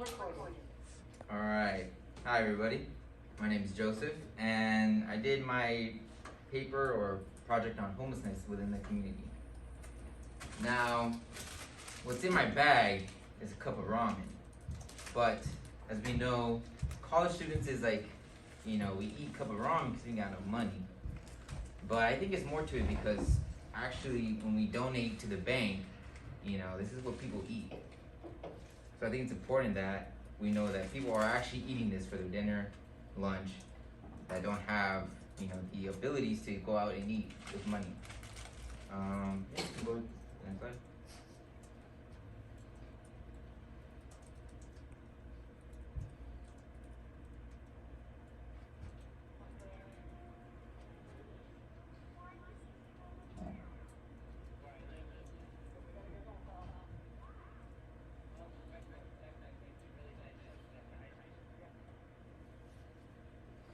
All right. Hi, everybody. My name is Joseph, and I did my paper or project on homelessness within the community. Now, what's in my bag is a cup of ramen, but as we know, college students is like, we eat cup of ramen because we got no money. But I think it's more to it because actually, when we donate to the bank, this is what people eat. So I think it's important that we know that people are actually eating this for their dinner, lunch, that don't have, the abilities to go out and eat with money. Yeah, go to the next slide.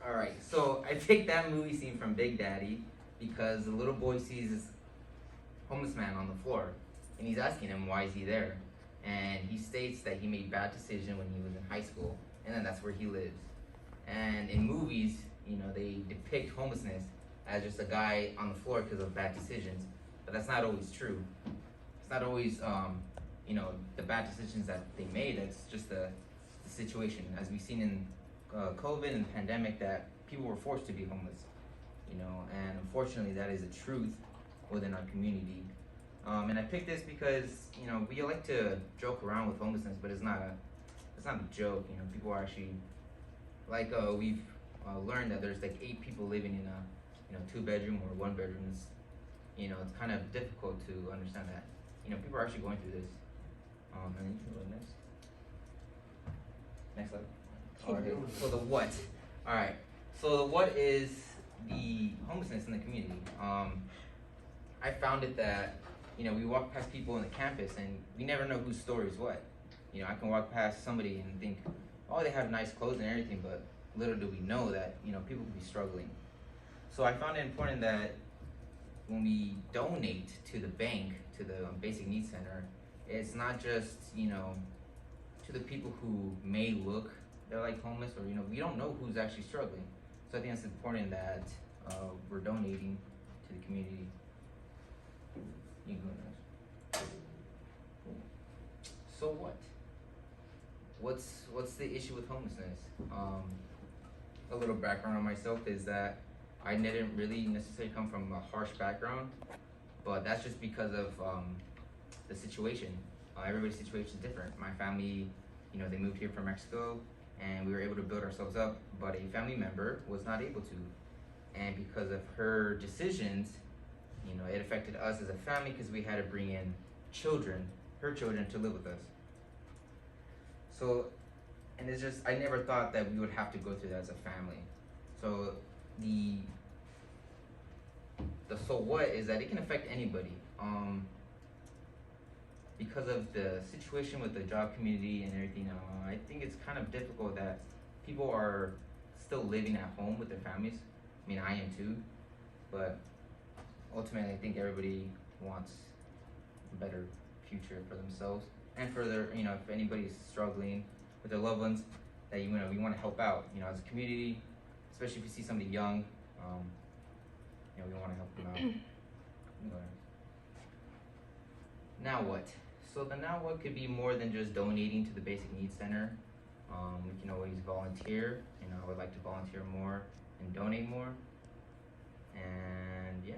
All right, so I picked that movie scene from Big Daddy because the little boy sees this homeless man on the floor, and he's asking him why is he there, and he states that he made bad decision when he was in high school, and then that's where he lives. And in movies, they depict homelessness as just a guy on the floor because of bad decisions, but that's not always true. It's not always, the bad decisions that they made. That's just the situation, as we've seen in COVID and the pandemic, that people were forced to be homeless, and unfortunately that is a truth within our community. And I picked this because, we like to joke around with homelessness, but it's not a joke. People are actually, like, we've learned that there's like 8 people living in a 2-bedroom or 1-bedroom. It's kind of difficult to understand that, people are actually going through this. And then you can go next slide. Okay, so the what? All right. So the what is the homelessness in the community? I found it that we walk past people in the campus and we never know whose story is what. I can walk past somebody and think, oh, they have nice clothes and everything, but little do we know that people could be struggling. So I found it important that when we donate to the bank, to the basic needs center, it's not just to the people who may look they're like homeless, or we don't know who's actually struggling. So I think it's important that we're donating to the community. You can go next. So what's the issue with homelessness? A little background on myself is that I didn't really necessarily come from a harsh background, but that's just because of the situation. Everybody's situation is different. My family, they moved here from Mexico, and we were able to build ourselves up, but a family member was not able to. And because of her decisions, it affected us as a family because we had to bring in her children to live with us. So, and it's just, I never thought that we would have to go through that as a family. So the so what is that it can affect anybody. Because of the situation with the job community and everything, I think it's kind of difficult that people are still living at home with their families. I mean, I am too, but ultimately I think everybody wants a better future for themselves and for their, if anybody's struggling with their loved ones, that we want to help out, as a community, especially if you see somebody young, we want to help them out. Now what? So the now what could be more than just donating to the Basic Needs Center. We can always volunteer. I would like to volunteer more and donate more. And yeah.